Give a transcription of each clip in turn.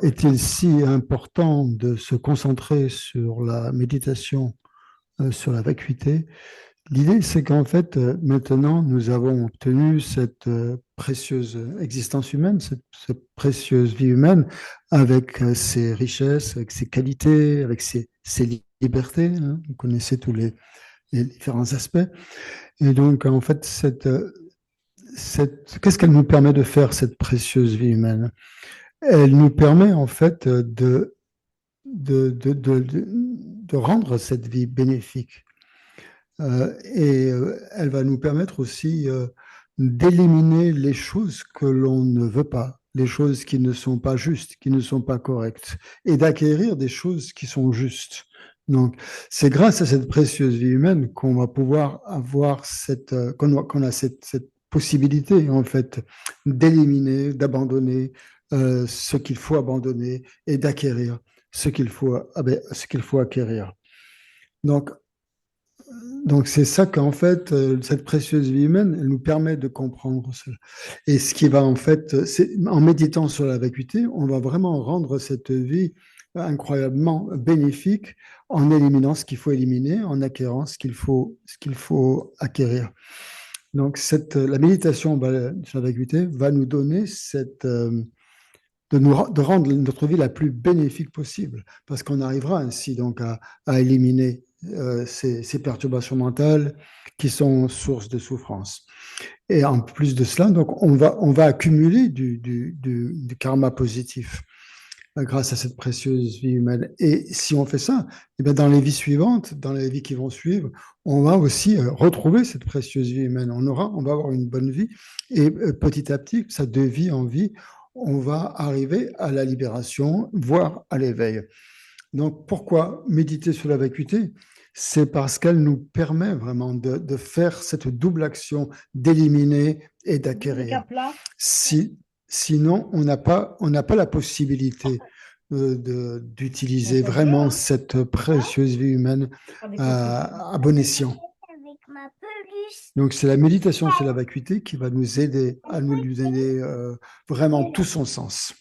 Est-il si important de se concentrer sur la méditation, sur la vacuité? L'idée, c'est qu'en fait, maintenant, nous avons obtenu cette précieuse existence humaine, cette précieuse vie humaine, avec ses richesses, avec ses qualités, avec ses libertés, hein. Vous connaissez tous les différents aspects. Et donc, en fait, qu'est-ce qu'elle nous permet de faire, cette précieuse vie humaine? Elle nous permet, en fait, de rendre cette vie bénéfique. Elle va nous permettre aussi d'éliminer les choses que l'on ne veut pas, les choses qui ne sont pas justes, qui ne sont pas correctes, et d'acquérir des choses qui sont justes. Donc, c'est grâce à cette précieuse vie humaine qu'on va pouvoir avoir qu'on a cette possibilité, en fait, d'éliminer, d'abandonner ce qu'il faut abandonner et d'acquérir ce qu'il faut acquérir. Donc, donc c'est ça qu'en fait, cette précieuse vie humaine, elle nous permet de comprendre cela. Et ce qui va en fait, en méditant sur la vacuité, on va vraiment rendre cette vie incroyablement bénéfique en éliminant ce qu'il faut éliminer, en acquérant ce qu'il faut acquérir. Donc la méditation sur la vacuité va nous donner de rendre notre vie la plus bénéfique possible, parce qu'on arrivera ainsi donc à éliminer ces perturbations mentales qui sont source de souffrance. Et en plus de cela, donc on va accumuler du karma positif grâce à cette précieuse vie humaine. Et si on fait ça, eh bien dans les vies suivantes, dans les vies qui vont suivre, on va aussi retrouver cette précieuse vie humaine. On va avoir une bonne vie et petit à petit, ça de vie en vie, on va arriver à la libération, voire à l'éveil. Donc pourquoi méditer sur la vacuité? C'est parce qu'elle nous permet vraiment de faire cette double action d'éliminer et d'acquérir. Si, Sinon, on n'a pas la possibilité d'utiliser vraiment cette précieuse vie humaine à bon escient. Donc, c'est la méditation sur la vacuité qui va nous aider à nous lui donner vraiment tout son sens.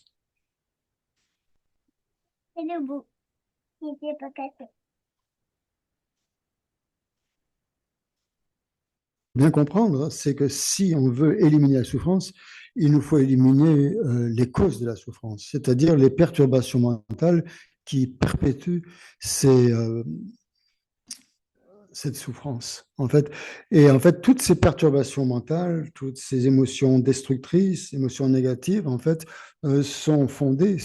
Bien comprendre, c'est que si on veut éliminer la souffrance, il nous faut éliminer les causes de la souffrance, c'est-à-dire les perturbations mentales qui perpétuent cette souffrance, en fait. Et en fait, toutes ces perturbations mentales, toutes ces émotions destructrices, émotions négatives, en fait, sont fondées,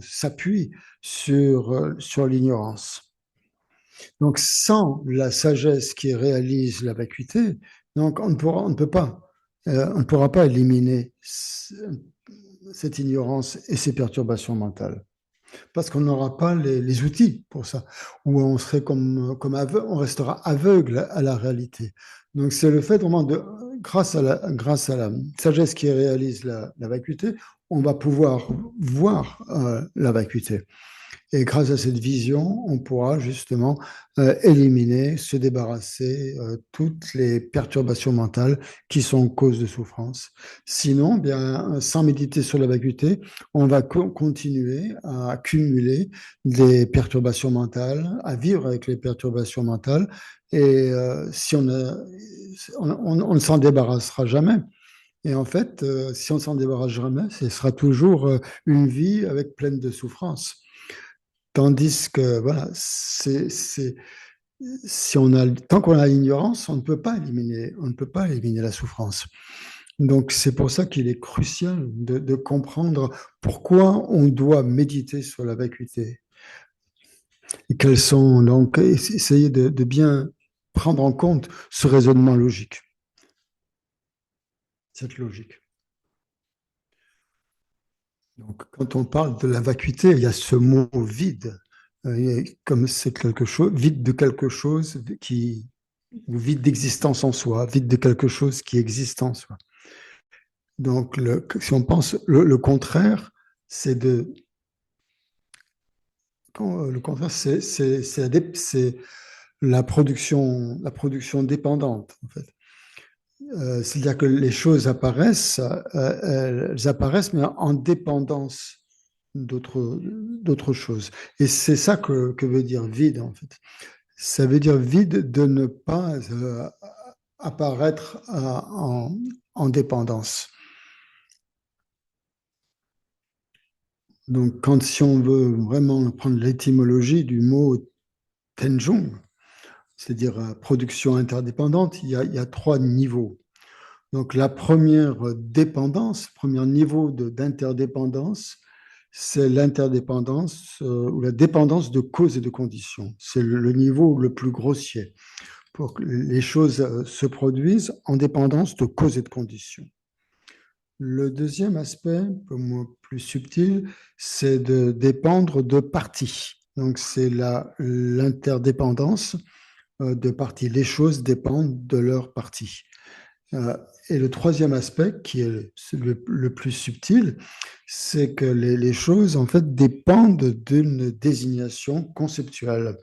s'appuient sur l'ignorance. Donc, sans la sagesse qui réalise la vacuité, donc on ne peut pas, on ne pourra pas éliminer cette ignorance et ces perturbations mentales, parce qu'on n'aura pas les outils pour ça, ou on serait comme aveugle, on restera aveugle à la réalité. Donc, c'est le fait vraiment grâce à la sagesse qui réalise la vacuité, on va pouvoir voir la vacuité. Et grâce à cette vision, on pourra justement éliminer, se débarrasser toutes les perturbations mentales qui sont cause de souffrance. Sinon, bien, sans méditer sur la vacuité, on va continuer à accumuler des perturbations mentales, à vivre avec les perturbations mentales. Et si on ne s'en débarrassera jamais. Et en fait, si on ne s'en débarrasse jamais, ce sera toujours une vie avec pleine de souffrances. Tandis que, voilà, si on a, tant qu'on a l'ignorance, on ne peut pas éliminer la souffrance. Donc, c'est pour ça qu'il est crucial de comprendre pourquoi on doit méditer sur la vacuité. Et quels sont, donc, essayer de bien prendre en compte ce raisonnement logique, cette logique. Donc, quand on parle de la vacuité, il y a ce mot vide, comme c'est quelque chose, vide de quelque chose ou vide d'existence en soi, vide de quelque chose qui existe en soi. Donc, si on pense le contraire, c'est de, le contraire, c'est la production dépendante, en fait. C'est-à-dire que les choses apparaissent, elles apparaissent, mais en dépendance d'autres choses. Et c'est ça que veut dire vide, en fait. Ça veut dire vide de ne pas apparaître en dépendance. Donc, si on veut vraiment prendre l'étymologie du mot Tenjung, c'est-à-dire production interdépendante, il y a trois niveaux. Donc, la première dépendance, premier niveau d'interdépendance, c'est l'interdépendance ou la dépendance de causes et de conditions. C'est le niveau le plus grossier pour que les choses se produisent en dépendance de causes et de conditions. Le deuxième aspect, un peu plus subtil, c'est de dépendre de parties. Donc, c'est l'interdépendance de parties. Les choses dépendent de leurs parties. Et le troisième aspect, qui est le plus subtil, c'est que les choses, en fait, dépendent d'une désignation conceptuelle.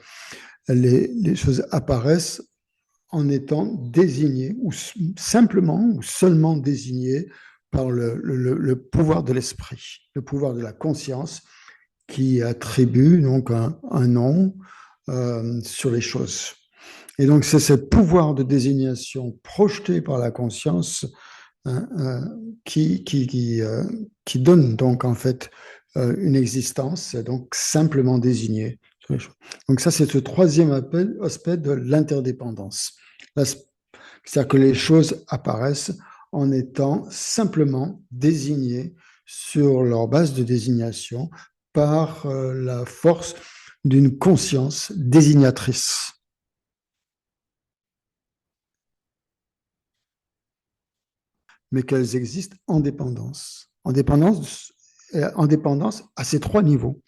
Les choses apparaissent en étant désignées, ou simplement, ou seulement désignées par le pouvoir de l'esprit, le pouvoir de la conscience, qui attribue donc un nom sur les choses. Et donc, c'est ce pouvoir de désignation projeté par la conscience hein, qui donne donc en fait une existence, donc simplement désignée. Donc ça, c'est ce troisième aspect de l'interdépendance. C'est-à-dire que les choses apparaissent en étant simplement désignées sur leur base de désignation par la force d'une conscience désignatrice. Mais qu'elles existent en dépendance à ces trois niveaux.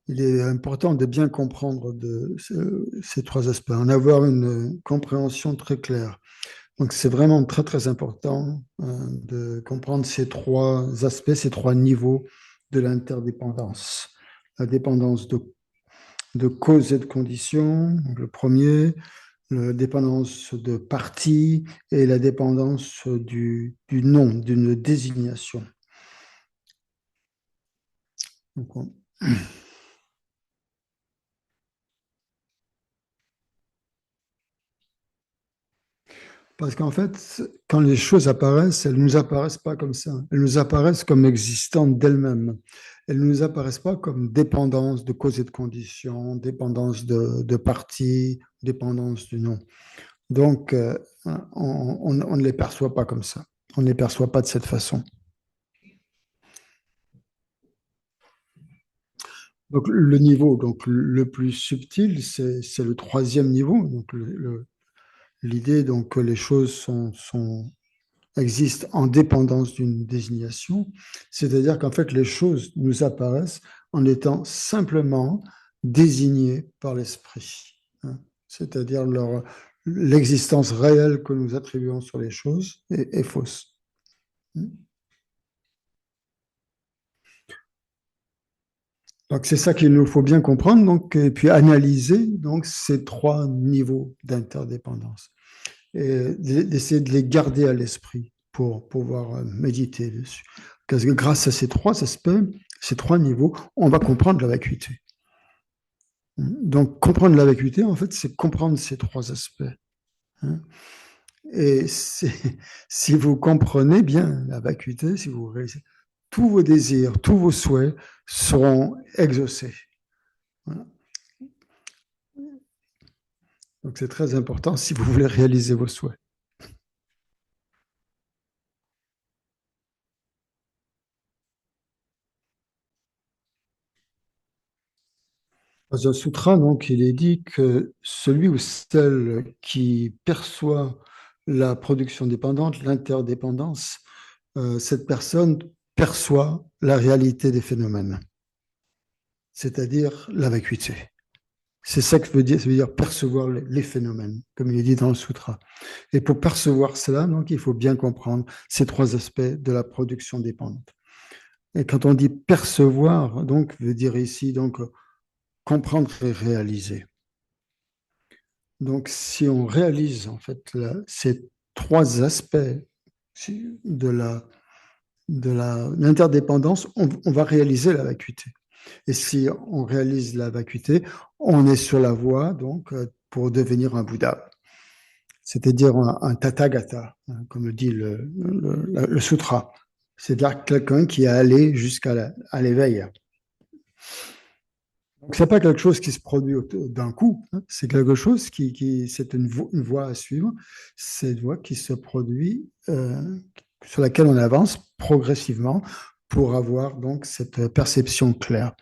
Il est important de bien comprendre ces trois aspects, en avoir une compréhension très claire. Donc c'est vraiment très très important de comprendre ces trois aspects, ces trois niveaux de l'interdépendance. La dépendance de causes et de conditions, donc le premier, la dépendance de parties et la dépendance du nom, d'une désignation. Donc, parce qu'en fait, quand les choses apparaissent, elles ne nous apparaissent pas comme ça. Elles nous apparaissent comme existantes d'elles-mêmes. Elles ne nous apparaissent pas comme dépendance de causes et de conditions, dépendance de parties, dépendance du nom. Donc, on ne les perçoit pas comme ça. On ne les perçoit pas de cette façon. Donc, le niveau donc, le plus subtil, c'est le troisième niveau. Donc, l'idée donc, que les choses existent en dépendance d'une désignation, c'est-à-dire qu'en fait, les choses nous apparaissent en étant simplement désignées par l'esprit. Hein. C'est-à-dire l'existence réelle que nous attribuons sur les choses est fausse. Donc c'est ça qu'il nous faut bien comprendre, donc, et puis analyser donc, ces trois niveaux d'interdépendance et d'essayer de les garder à l'esprit pour pouvoir méditer dessus. Parce que grâce à ces trois aspects, ces trois niveaux, on va comprendre la vacuité. Donc comprendre la vacuité, en fait, c'est comprendre ces trois aspects. Hein. Et si vous comprenez bien la vacuité, si vous réalisez, tous vos désirs, tous vos souhaits seront exaucés. Voilà. Donc c'est très important si vous voulez réaliser vos souhaits. Dans un sutra, donc, il est dit que celui ou celle qui perçoit la production dépendante, l'interdépendance, cette personne perçoit la réalité des phénomènes, c'est-à-dire la vacuité. C'est ça que ça veut dire percevoir les phénomènes, comme il est dit dans le sutra. Et pour percevoir cela, donc, il faut bien comprendre ces trois aspects de la production dépendante. Et quand on dit percevoir, donc, veut dire ici donc comprendre et réaliser. Donc, si on réalise en fait ces trois aspects de l'interdépendance, on va réaliser la vacuité. Et si on réalise la vacuité, on est sur la voie donc pour devenir un Bouddha, c'est-à-dire un Tathagata, hein, comme le dit le sutra. C'est-à-dire quelqu'un qui est allé jusqu'à l'éveil. Donc, c'est pas quelque chose qui se produit d'un coup, hein, c'est quelque chose c'est une voie à suivre, c'est une voie qui se produit, sur laquelle on avance progressivement pour avoir donc cette perception claire.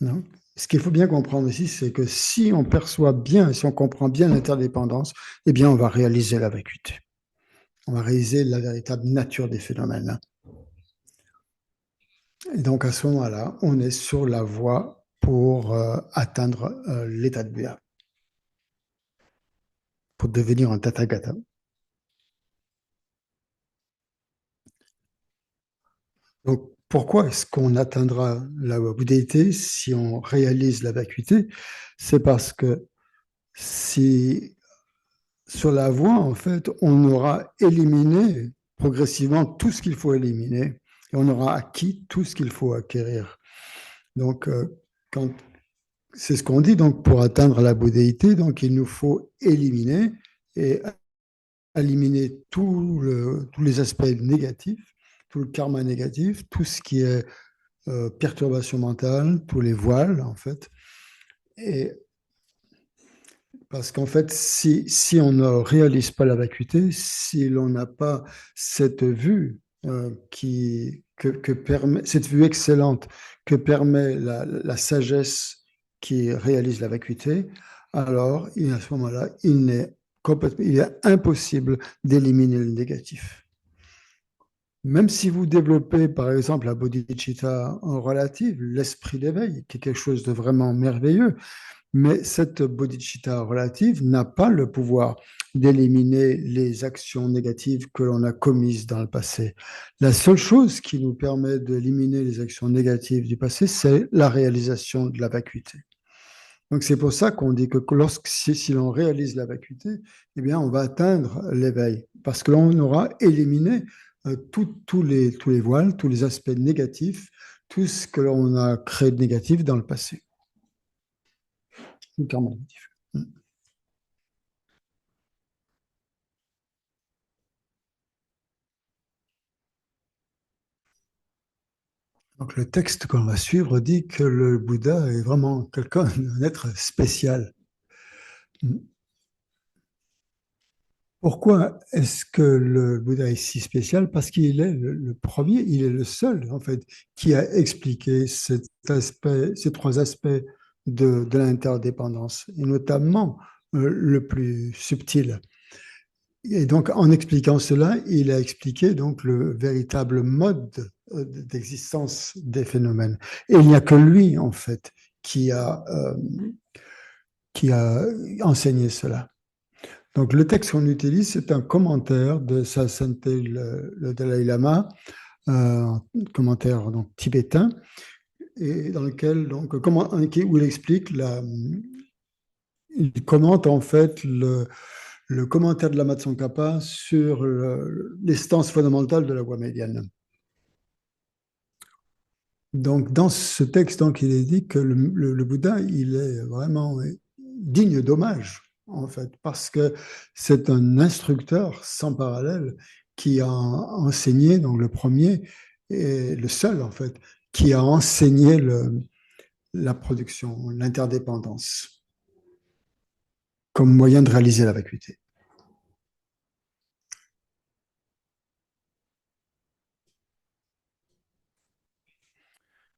Non. Ce qu'il faut bien comprendre ici, c'est que si on perçoit bien, si on comprend bien l'interdépendance, eh bien, on va réaliser la vacuité. On va réaliser la véritable nature des phénomènes, hein. Et donc, à ce moment-là, on est sur la voie pour atteindre l'état de Bouddha, pour devenir un Tathagata. Donc, pourquoi est-ce qu'on atteindra la bouddhéité si on réalise la vacuité? C'est parce que si sur la voie, en fait, on aura éliminé progressivement tout ce qu'il faut éliminer et on aura acquis tout ce qu'il faut acquérir. Donc, quand, c'est ce qu'on dit, donc, pour atteindre la bouddhéité, donc, il nous faut éliminer et éliminer tous les aspects négatifs, tout le karma négatif, tout ce qui est perturbation mentale, tous les voiles, en fait. Et parce qu'en fait, si on ne réalise pas la vacuité, si l'on n'a pas cette vue que permet, cette vue excellente que permet sagesse qui réalise la vacuité, alors à ce moment-là, il est impossible d'éliminer le négatif. Même si vous développez, par exemple, la bodhicitta en relative, l'esprit d'éveil, qui est quelque chose de vraiment merveilleux, mais cette bodhicitta relative n'a pas le pouvoir d'éliminer les actions négatives que l'on a commises dans le passé. La seule chose qui nous permet d'éliminer les actions négatives du passé, c'est la réalisation de la vacuité. Donc c'est pour ça qu'on dit que si l'on réalise la vacuité, eh bien on va atteindre l'éveil, parce que l'on aura éliminé tous les voiles, tous les aspects négatifs, tout ce que l'on a créé de négatif dans le passé. Négatif. Donc le texte qu'on va suivre dit que le Bouddha est vraiment quelqu'un, un être spécial. Pourquoi est-ce que le Bouddha est si spécial? Parce qu'il est le premier, il est le seul, en fait, qui a expliqué ces trois aspects de l'interdépendance, et notamment le plus subtil. Et donc, en expliquant cela, il a expliqué donc le véritable mode d'existence des phénomènes. Et il n'y a que lui, en fait, qui a enseigné cela. Donc, le texte qu'on utilise, c'est un commentaire de Sa Sainteté le Dalai Lama, un commentaire donc, tibétain, et dans lequel, donc, où il explique il commente en fait le commentaire de Lama Tsongkhapa sur l'essence fondamentale de la voie médiane. Donc, dans ce texte, donc, il est dit que le Bouddha, il est vraiment digne d'hommage, en fait, parce que c'est un instructeur sans parallèle qui a enseigné, donc le premier et le seul, en fait, qui a enseigné la production, l'interdépendance, comme moyen de réaliser la vacuité.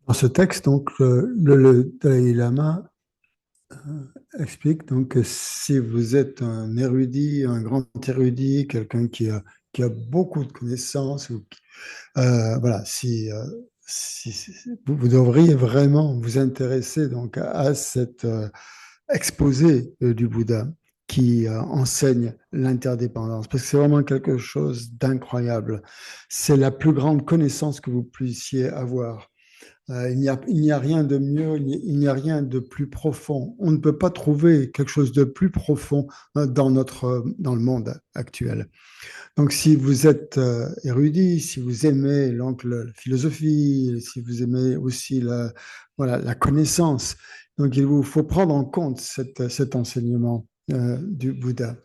Dans ce texte, donc, le Dalai Lama explique donc que si vous êtes un érudit, un grand érudit, quelqu'un qui a beaucoup de connaissances, voilà, vous devriez vraiment vous intéresser donc à cet exposé du Bouddha qui enseigne l'interdépendance, parce que c'est vraiment quelque chose d'incroyable. C'est la plus grande connaissance que vous puissiez avoir. Il n'y a rien de mieux, il n'y a rien de plus profond. On ne peut pas trouver quelque chose de plus profond dans le monde actuel. Donc, si vous êtes érudit, si vous aimez donc la philosophie, si vous aimez aussi voilà, la connaissance, donc il vous faut prendre en compte cet enseignement du Bouddha.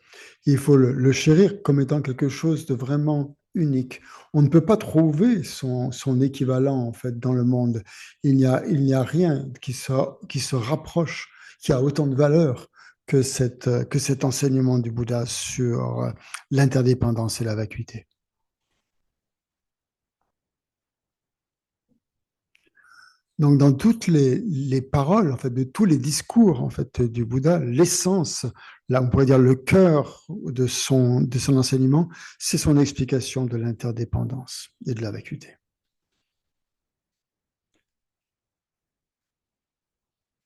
Il faut le chérir comme étant quelque chose de vraiment unique. On ne peut pas trouver son équivalent en fait dans le monde. Il n'y a rien qui se rapproche, qui a autant de valeur que cet enseignement du Bouddha sur l'interdépendance et la vacuité. Donc, dans toutes les paroles, en fait, de tous les discours, en fait, du Bouddha, l'essence, là, on pourrait dire le cœur de son enseignement, c'est son explication de l'interdépendance et de la vacuité.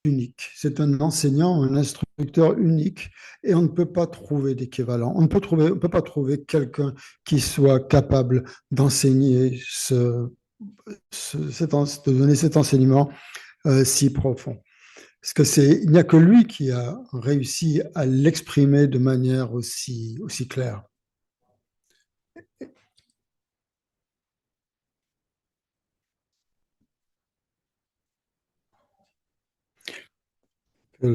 Unique. C'est un enseignant, un instructeur unique, et on ne peut pas trouver d'équivalent. On peut pas trouver quelqu'un qui soit capable d'enseigner de donner cet enseignement si profond. Parce que il n'y a que lui qui a réussi à l'exprimer de manière aussi claire.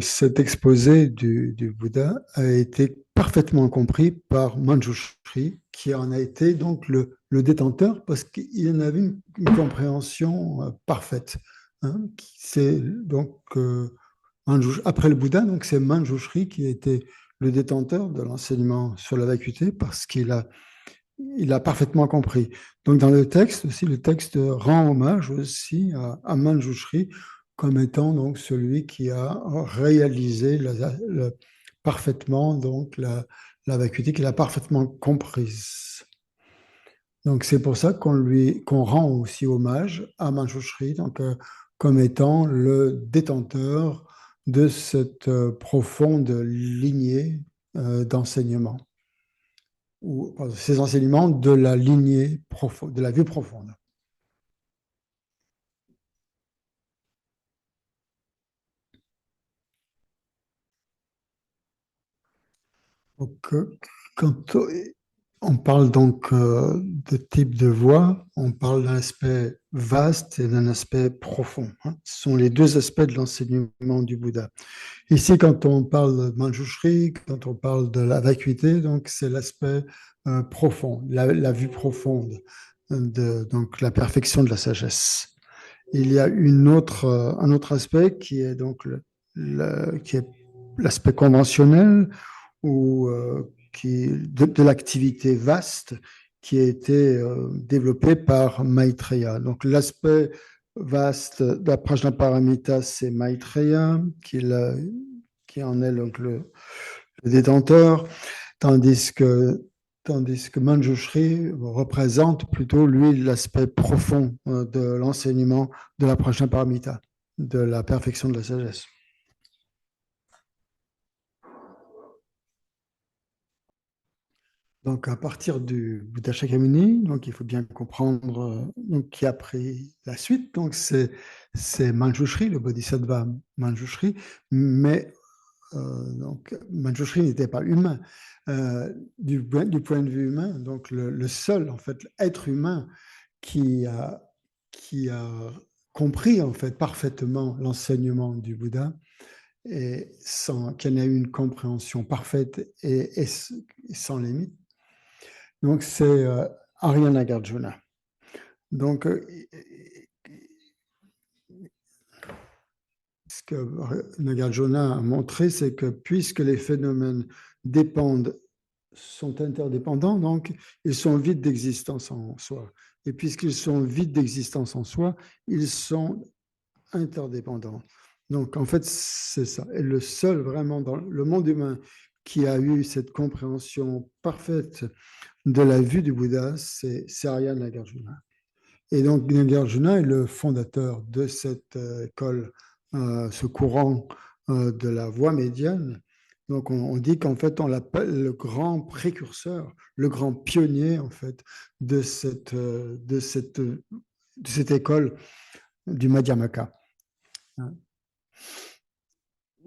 Cet exposé du Bouddha a été parfaitement compris par Manjushri, qui en a été donc le détenteur, parce qu'il en avait une compréhension parfaite. Hein. C'est donc après le Bouddha, donc c'est Manjushri qui a été le détenteur de l'enseignement sur la vacuité, parce il a parfaitement compris. Donc dans le texte aussi, le texte rend hommage aussi à Manjushri comme étant donc celui qui a réalisé parfaitement donc la vacuité, qu'il a parfaitement comprise. Donc c'est pour ça qu'on rend aussi hommage à Manjushri donc, comme étant le détenteur de cette profonde lignée d'enseignement ou ces enseignements de la lignée profonde, de la vue profonde. Donc, quand on parle donc de type de voix, on parle d'un aspect vaste et d'un aspect profond. Hein. Ce sont les deux aspects de l'enseignement du Bouddha. Ici, quand on parle de Manjushri, quand on parle de la vacuité, donc c'est l'aspect profond, la vue profonde, donc la perfection de la sagesse. Il y a un autre aspect qui est donc qui est l'aspect conventionnel ou de l'activité vaste qui a été développée par Maitreya. Donc l'aspect vaste de la Prajnaparamita, c'est Maitreya qui en est donc le détenteur, tandis que Manjushri représente plutôt, lui, l'aspect profond de l'enseignement de la Prajnaparamita, de la perfection de la sagesse. Donc, à partir du Bouddha Shakyamuni, donc il faut bien comprendre donc, qui a pris la suite. Donc, c'est Manjushri, le Bodhisattva Manjushri, mais donc, Manjushri n'était pas humain. Du point de vue humain, donc le seul en fait être humain qui a, qui a compris en fait parfaitement l'enseignement du Bouddha et qui en a eu une compréhension parfaite et sans limite. Donc c'est Arya Nagarjuna. Donc ce que Nagarjuna a montré, c'est que puisque les phénomènes dépendent, sont interdépendants, donc ils sont vides d'existence en soi. Et puisqu'ils sont vides d'existence en soi, ils sont interdépendants. Donc en fait, c'est ça. Et le seul vraiment dans le monde humain qui a eu cette compréhension parfaite de la vue du Bouddha, c'est Arya Nagarjuna. Et donc Nagarjuna est le fondateur de cette école, ce courant de la voie médiane. Donc on dit qu'en fait on l'appelle le grand précurseur, le grand pionnier en fait de cette école du Madhyamaka.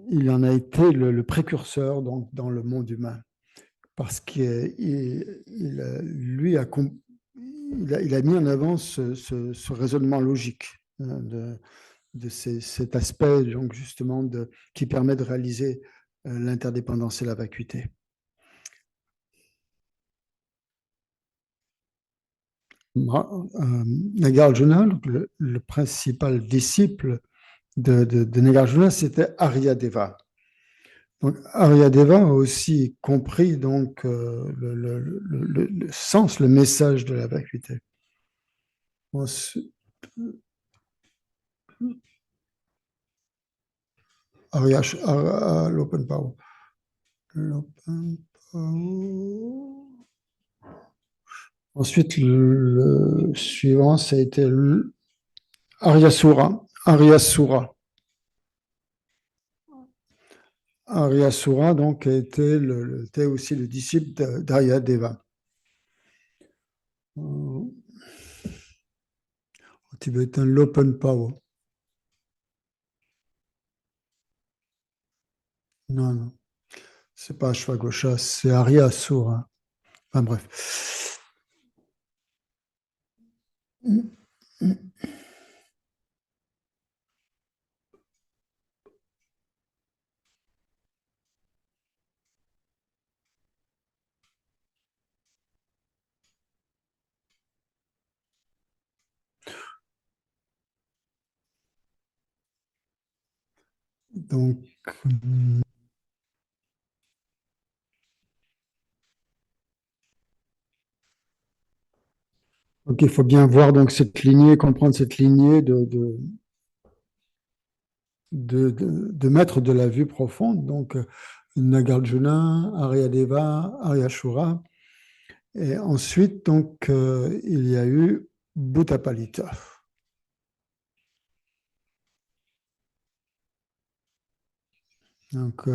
Il en a été le précurseur donc, dans le monde humain parce lui il a mis en avant ce raisonnement logique de cet aspect donc justement qui permet de réaliser l'interdépendance et la vacuité. Nagarjuna, le principal disciple de Nagarjuna, c'était Aryadeva. Donc, Aryadeva a aussi compris donc, le sens, le message de la vacuité. Ensuite, l'open power. L'open power. Ensuite, le suivant, ça a été Aryasura. Aryasura. Aryasura, donc, était aussi le disciple d'Aryadeva. En tibétain, l'open power. Non, non, c'est pas Ashwagosha, c'est Aryasura. Enfin bref. Donc, il faut bien voir donc cette lignée, comprendre cette lignée de maîtres de la vue profonde. Donc, Nagarjuna, Aryadeva, Aryashura. Et ensuite, donc, il y a eu Bhuttapalita. Donc,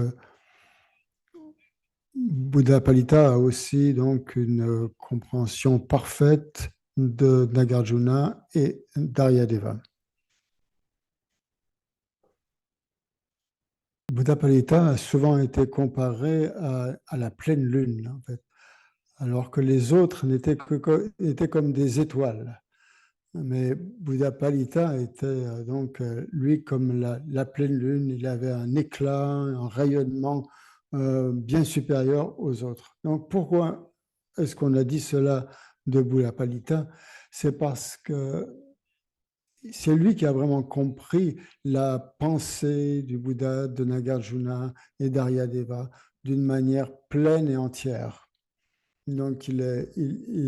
Bhuttapalita a aussi donc une compréhension parfaite de Nagarjuna et d'Aryadeva. Bhuttapalita a souvent été comparé à la pleine lune, en fait, alors que les autres étaient comme des étoiles. Mais Bhuttapalita était donc, lui, comme la pleine lune, il avait un éclat, un rayonnement bien supérieur aux autres. Donc pourquoi est-ce qu'on a dit cela de Bhuttapalita? C'est parce que c'est lui qui a vraiment compris la pensée du Bouddha, de Nagarjuna et d'Aryadeva d'une manière pleine et entière. Donc,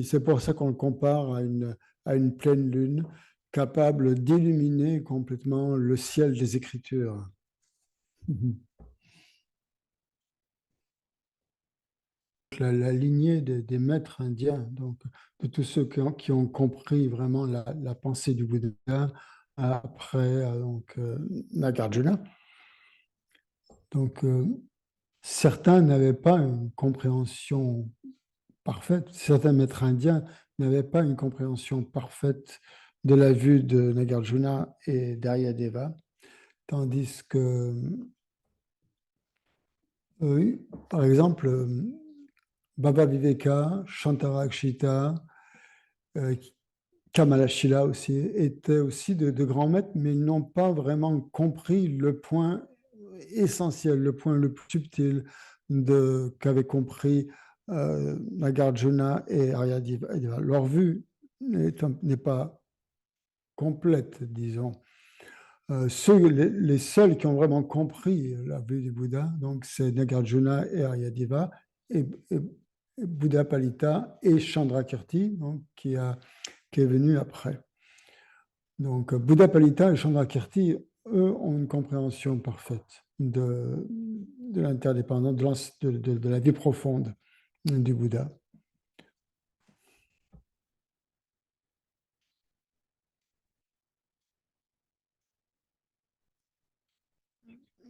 c'est pour ça qu'on le compare à une pleine lune capable d'illuminer complètement le ciel des Écritures. La lignée des maîtres indiens, donc de tous ceux qui ont compris vraiment la pensée du Bouddha après donc, Nagarjuna. Donc, certains n'avaient pas une compréhension parfaite, certains maîtres indiens n'avaient pas une compréhension parfaite de la vue de Nagarjuna et d'Aryadeva, tandis que, par exemple, Baba Viveka, Shantarakshita, euh, Kamalashila aussi, étaient aussi de grands maîtres, mais ils n'ont pas vraiment compris le point essentiel, le point le plus subtil qu'avaient compris Nagarjuna et Aryadeva. Leur vue n'est pas complète, disons. Les seuls qui ont vraiment compris la vue du Bouddha, donc c'est Nagarjuna et Aryadeva, et Buddha Palita et Chandrakirti, donc, qui est venu après. Donc Buddha Palita et Chandrakirti, eux, ont une compréhension parfaite de l'interdépendance, de la vie profonde du Bouddha.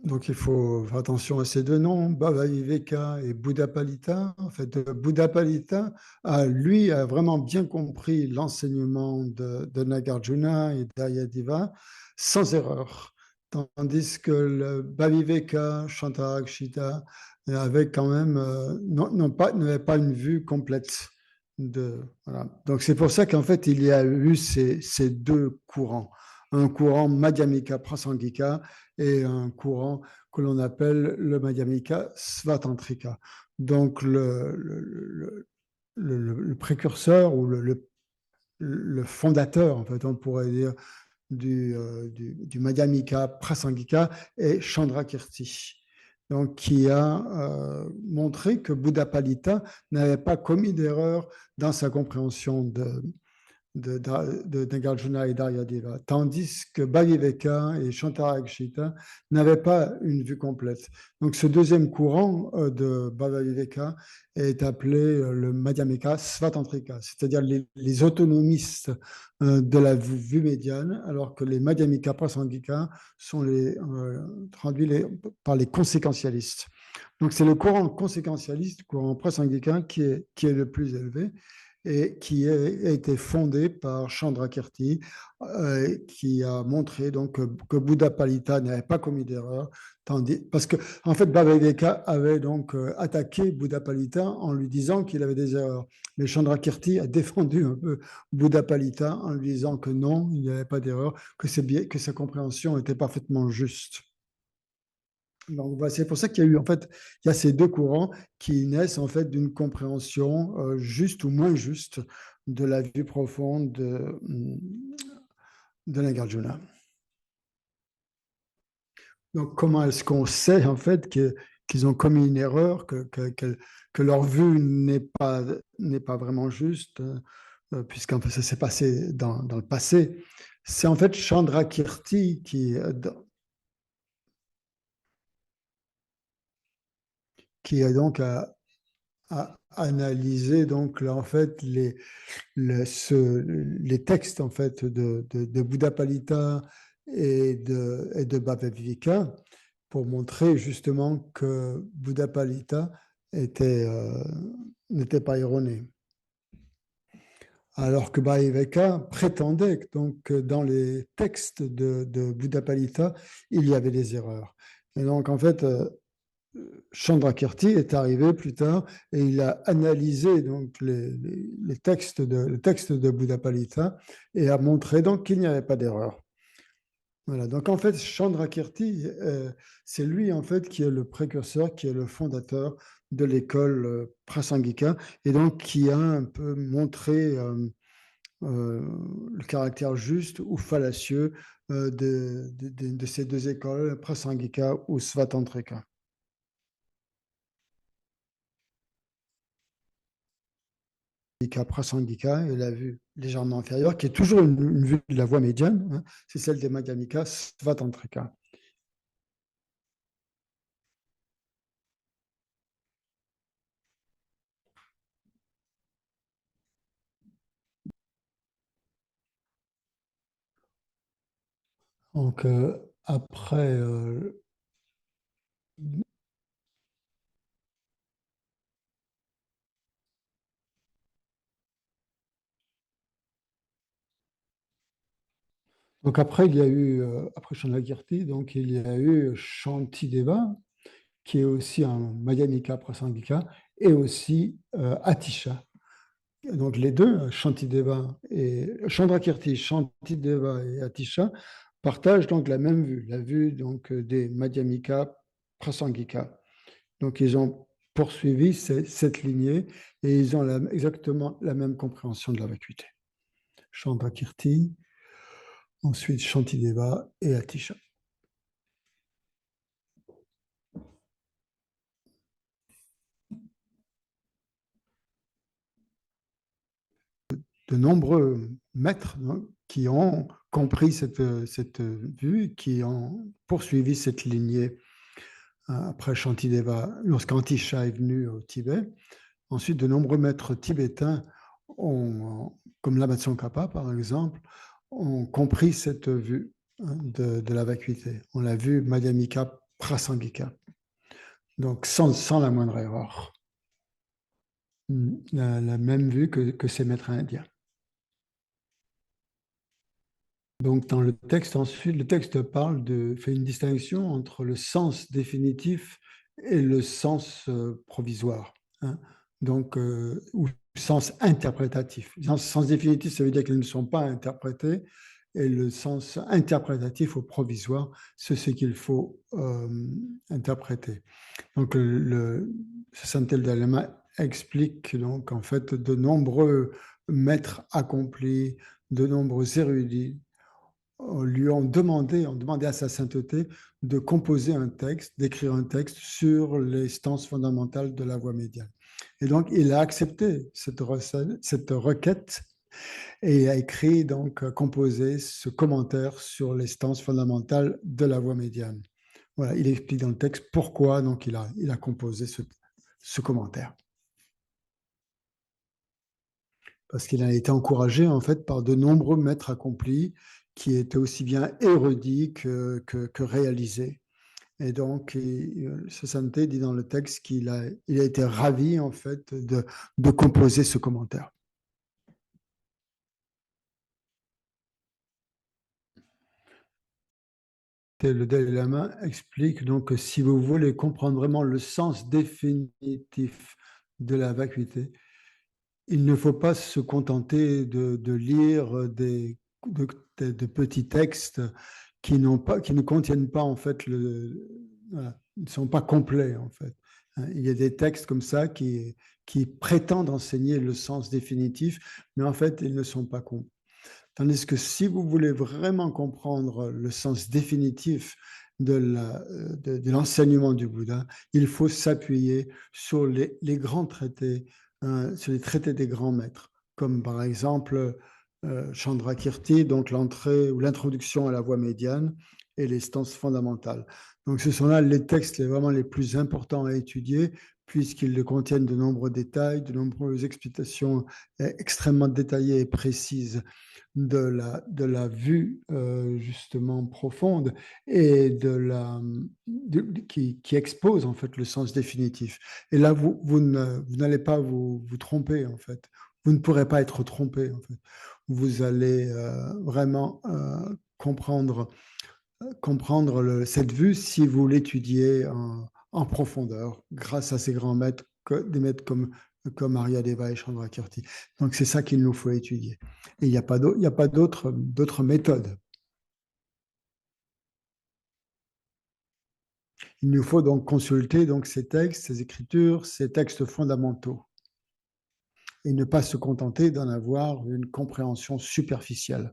Donc, il faut faire attention à ces deux noms, Bhava Viveka et Buddha Palita. En fait, Buddha Palita, lui, a vraiment bien compris l'enseignement de Nagarjuna et d'Ayadeva sans erreur. Tandis que le Bhaviveka, Shantarakshita, avait quand même, n'avait pas une vue complète voilà. Donc, c'est pour ça qu'en fait, il y a eu ces deux courants. Un courant Madhyamika Prasangika et un courant que l'on appelle le Madhyamika Svatantrika. Donc le précurseur ou le fondateur, en fait, on pourrait dire, du Madhyamika Prasangika est Chandrakirti. Donc, qui a montré que Buddha Palita n'avait pas commis d'erreur dans sa compréhension de Nagarjuna et Daryadeva, tandis que Bhagaveka et Shantarakshita n'avaient pas une vue complète. Donc ce deuxième courant de Bhagaveka est appelé le Madhyamika Svatantrika, c'est-à-dire les autonomistes de la vue médiane, alors que les Madhyamika Prasangika sont traduits par les conséquentialistes. Donc c'est le courant conséquentialiste, courant prasangika, qui est le plus élevé et qui a été fondé par Chandrakirti, qui a montré donc que Buddha Palita n'avait pas commis d'erreur, parce que en fait Bhavaveka avait donc attaqué Buddha Palita en lui disant qu'il avait des erreurs, mais Chandrakirti a défendu un peu Buddha Palita en lui disant que non, il n'y avait pas d'erreur, que sa compréhension était parfaitement juste. Donc, c'est pour ça qu'il y a eu, en fait, il y a ces deux courants qui naissent, en fait, d'une compréhension juste ou moins juste de la vue profonde de Nagarjuna. Donc, comment est-ce qu'on sait, en fait, qu'ils ont commis une erreur, que leur vue n'est pas vraiment juste, puisqu'en fait, ça s'est passé dans le passé. C'est en fait Chandrakirti qui a donc à analyser donc là, en fait les textes en fait de Buddha Palita et de Bhavavika pour montrer justement que Buddha Palita n'était pas erroné. Alors que Bhavavika prétendait donc que dans les textes de Buddha Palita, il y avait des erreurs. Et donc en fait, Chandrakirti est arrivé plus tard et il a analysé donc les textes le texte de Buddha Palita et a montré donc qu'il n'y avait pas d'erreur. Voilà. Donc en fait, Chandrakirti, c'est lui en fait qui est le précurseur, qui est le fondateur de l'école Prasangika et donc qui a un peu montré le caractère juste ou fallacieux de ces deux écoles, Prasangika ou Svatantrika. Prasangika et la vue légèrement inférieure, qui est toujours une vue de la voie médiane, hein, c'est celle des Madhyamika Svatantrika. Donc, après, il y a eu, après Chandrakirti, donc il y a eu Shantideva, qui est aussi un Madhyamika Prasangika, et aussi Atisha. Donc les deux, Shantideva et Chandrakirti, Shantideva et Atisha, partagent donc la même vue, la vue donc des Madhyamika Prasangika. Donc ils ont poursuivi cette lignée et ils ont exactement la même compréhension de la vacuité. Chandrakirti, ensuite Shantideva et Atisha. De nombreux maîtres qui ont compris cette vue, qui ont poursuivi cette lignée après Shantideva, lorsqu'Antisha est venu au Tibet. Ensuite, de nombreux maîtres tibétains, comme Lama Tsongkhapa par exemple, ont compris cette vue de la vacuité. On l'a vu Madhyamika prasangika, donc sans la moindre erreur. La même vue que ces maîtres indiens. Donc, dans le texte, ensuite, le texte fait une distinction entre le sens définitif et le sens provisoire, hein. Donc, ou sens interprétatif. Le sens définitif, ça veut dire qu'ils ne sont pas interprétés, et le sens interprétatif ou provisoire, c'est ce qu'il faut interpréter. Donc, Santel Dalema explique donc en fait de nombreux maîtres accomplis, de nombreux érudits lui ont demandé à sa sainteté de composer un texte, d'écrire un texte sur les stances fondamentales de la voie médiane. Et donc, il a accepté cette requête et a écrit, donc, composé ce commentaire sur les stances fondamentales de la voie médiane. Voilà, il explique dans le texte pourquoi donc il a composé ce commentaire. Parce qu'il a été encouragé en fait par de nombreux maîtres accomplis qui étaient aussi bien érudits que réalisés. Et donc, Sasanté dit dans le texte il a été ravi en fait de composer ce commentaire. Et le Dalai Lama explique donc que si vous voulez comprendre vraiment le sens définitif de la vacuité, il ne faut pas se contenter de lire de petits textes qui ne contiennent pas en fait voilà, ils ne sont pas complets en fait. Il y a des textes comme ça qui prétendent enseigner le sens définitif, mais en fait ils ne sont pas complets. Tandis que si vous voulez vraiment comprendre le sens définitif de l'enseignement du Bouddha, il faut s'appuyer sur les grands traités, sur les traités des grands maîtres, comme par exemple Chandrakirti, donc l'entrée ou l'introduction à la voie médiane et les stances fondamentales. Donc ce sont là les textes vraiment les plus importants à étudier, puisqu'ils contiennent de nombreux détails, de nombreuses explications extrêmement détaillées et précises de la vue justement profonde et qui expose en fait le sens définitif. Et là, vous n'allez pas vous tromper en fait. Vous ne pourrez pas être trompé en fait. Vous allez vraiment comprendre cette vue si vous l'étudiez en profondeur grâce à ces grands maîtres, des maîtres comme Aryadeva et Chandrakirti. Donc c'est ça qu'il nous faut étudier. Et il n'y a pas d'autres méthodes. Il nous faut donc consulter donc ces textes, ces écritures, ces textes fondamentaux et ne pas se contenter d'en avoir une compréhension superficielle.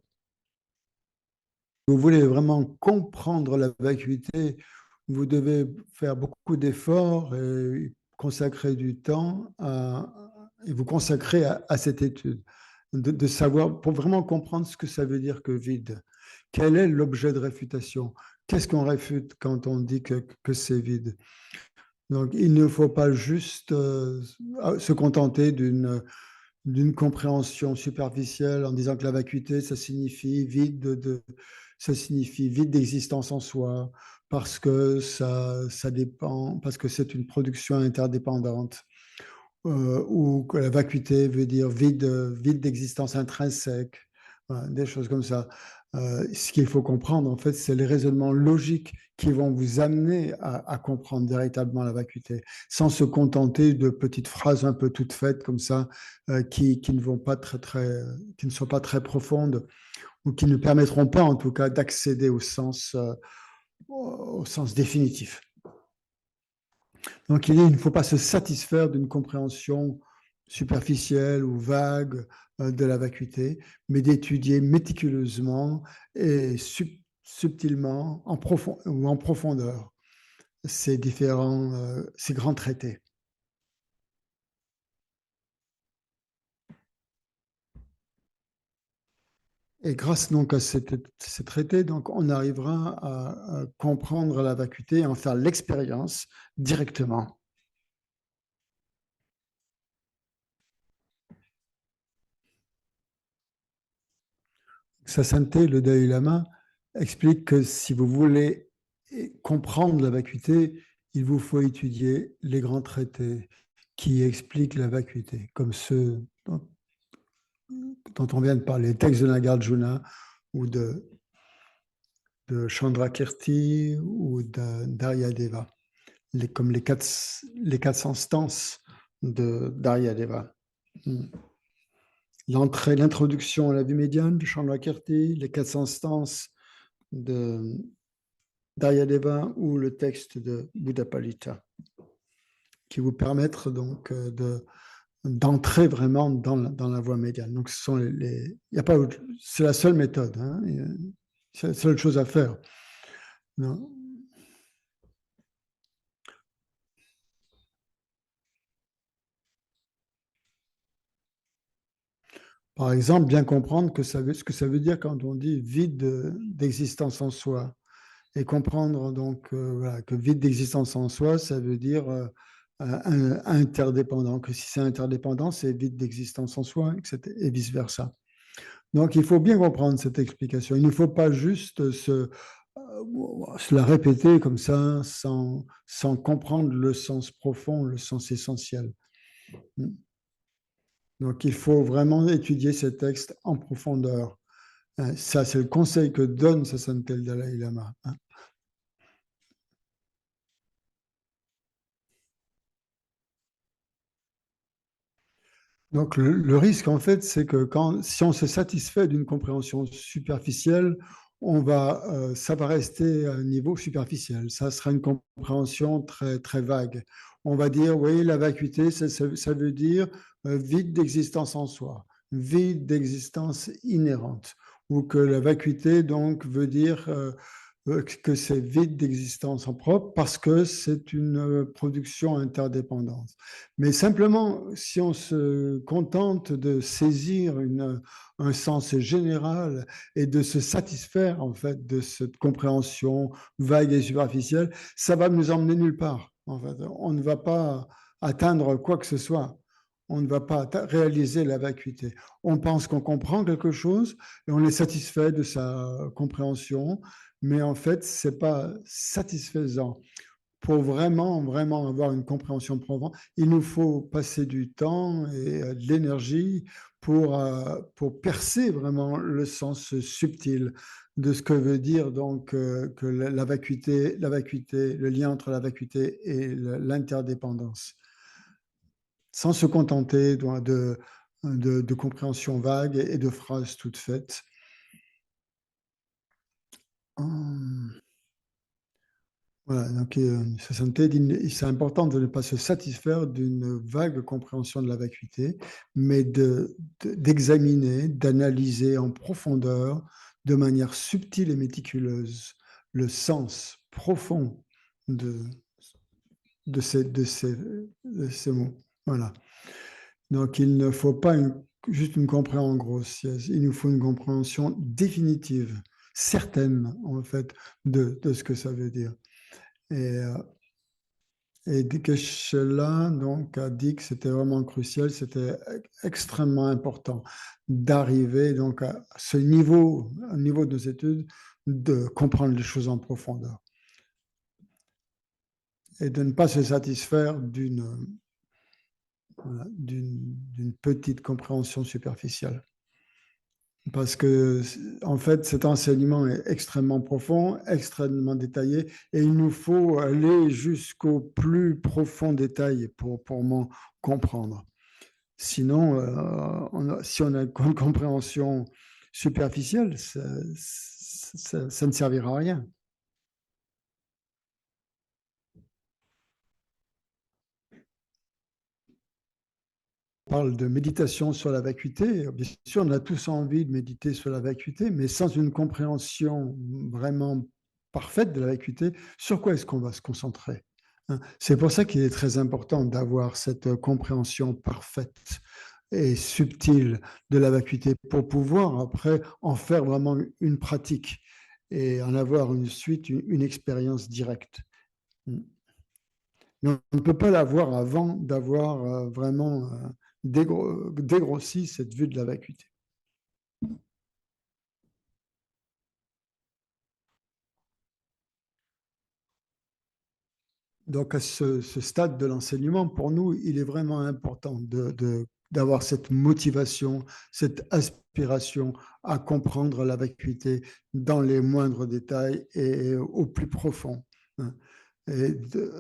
Si vous voulez vraiment comprendre la vacuité, vous devez faire beaucoup d'efforts et consacrer du temps et vous consacrer à cette étude, de savoir, pour vraiment comprendre ce que ça veut dire que vide. Quel est l'objet de réfutation? Qu'est-ce qu'on réfute quand on dit que c'est vide? Donc, il ne faut pas juste se contenter d'une compréhension superficielle en disant que la vacuité, ça signifie vide d'existence en soi, parce que ça dépend, parce que c'est une production interdépendante, ou que la vacuité veut dire vide d'existence intrinsèque, voilà, des choses comme ça. Ce qu'il faut comprendre, en fait, c'est les raisonnements logiques qui vont vous amener à comprendre véritablement la vacuité, sans se contenter de petites phrases un peu toutes faites comme ça, qui ne vont pas qui ne sont pas très profondes ou qui ne permettront pas, en tout cas, d'accéder au sens définitif. Donc, il ne faut pas se satisfaire d'une compréhension superficielle ou vague de la vacuité, mais d'étudier méticuleusement et subtilement ou en profondeur ces grands traités. Et grâce donc à ces traités, donc, on arrivera à comprendre la vacuité et en faire l'expérience directement. Sa sainteté, le Dalai Lama, explique que si vous voulez et comprendre la vacuité, il vous faut étudier les grands traités qui expliquent la vacuité, comme ceux dont on vient de parler, les textes de Nagarjuna ou de Chandrakirti ou d'Aryadeva, comme les 400 stances de d'Aryadeva. L'introduction à la vie médiane de Chandrakirti, les 400 stances de d'Aryadeva ou le texte de Buddhapalita, qui vous permettent donc d'entrer vraiment dans la voie médiane. Donc, ce sont y a pas, c'est la seule méthode, hein, c'est la seule chose à faire. Non. Par exemple, bien comprendre ce que ça veut dire quand on dit vide d'existence en soi. Et comprendre donc voilà, que vide d'existence en soi, ça veut dire interdépendant, que si c'est interdépendant, c'est vide d'existence en soi, et vice-versa. Donc il faut bien comprendre cette explication. Il ne faut pas juste se la répéter comme ça sans comprendre le sens profond, le sens essentiel. Donc il faut vraiment étudier ces textes en profondeur. Ça, c'est le conseil que donne sa sainteté le Dalai Lama. Donc le risque, en fait, c'est que si on se satisfait d'une compréhension superficielle, ça va rester à un niveau superficiel. Ça sera une compréhension très, très vague. On va dire, oui, la vacuité, ça veut dire vide d'existence en soi, vide d'existence inhérente, ou que la vacuité, donc, veut dire que c'est vide d'existence en propre parce que c'est une production interdépendante. Mais simplement, si on se contente de saisir un sens général et de se satisfaire en fait de cette compréhension vague et superficielle, ça va nous emmener nulle part. En fait, on ne va pas atteindre quoi que ce soit. On ne va pas réaliser la vacuité. On pense qu'on comprend quelque chose et on est satisfait de sa compréhension, mais en fait, c'est pas satisfaisant. Pour vraiment, vraiment avoir une compréhension profonde, il nous faut passer du temps et de l'énergie pour percer vraiment le sens subtil de ce que veut dire donc que la vacuité, le lien entre la vacuité et l'interdépendance, sans se contenter de compréhensions vagues et de phrases toutes faites. Hum. Voilà, donc c'est important de ne pas se satisfaire d'une vague compréhension de la vacuité, mais d'examiner, d'analyser en profondeur, de manière subtile et méticuleuse, le sens profond de, de ces mots. Voilà. Donc il ne faut pas juste une compréhension grossière, il nous faut une compréhension définitive, certaine en fait, de ce que ça veut dire. Et, euh, et Dikeshela donc a dit que c'était vraiment crucial, c'était extrêmement important d'arriver donc à ce niveau, au niveau de nos études, de comprendre les choses en profondeur et de ne pas se satisfaire d'une petite compréhension superficielle. Parce que, en fait, cet enseignement est extrêmement profond, extrêmement détaillé, et il nous faut aller jusqu'au plus profond détail pour m'en comprendre. Sinon, si on a une compréhension superficielle, ça ne servira à rien. On parle de méditation sur la vacuité. Bien sûr, on a tous envie de méditer sur la vacuité, mais sans une compréhension vraiment parfaite de la vacuité, sur quoi est-ce qu'on va se concentrer? C'est pour ça qu'il est très important d'avoir cette compréhension parfaite et subtile de la vacuité pour pouvoir après en faire vraiment une pratique et en avoir une suite, une expérience directe. Mais on ne peut pas l'avoir avant d'avoir vraiment dégrossi cette vue de la vacuité. Donc, à ce stade de l'enseignement, pour nous, il est vraiment important d'avoir cette motivation, cette aspiration à comprendre la vacuité dans les moindres détails et au plus profond, hein, et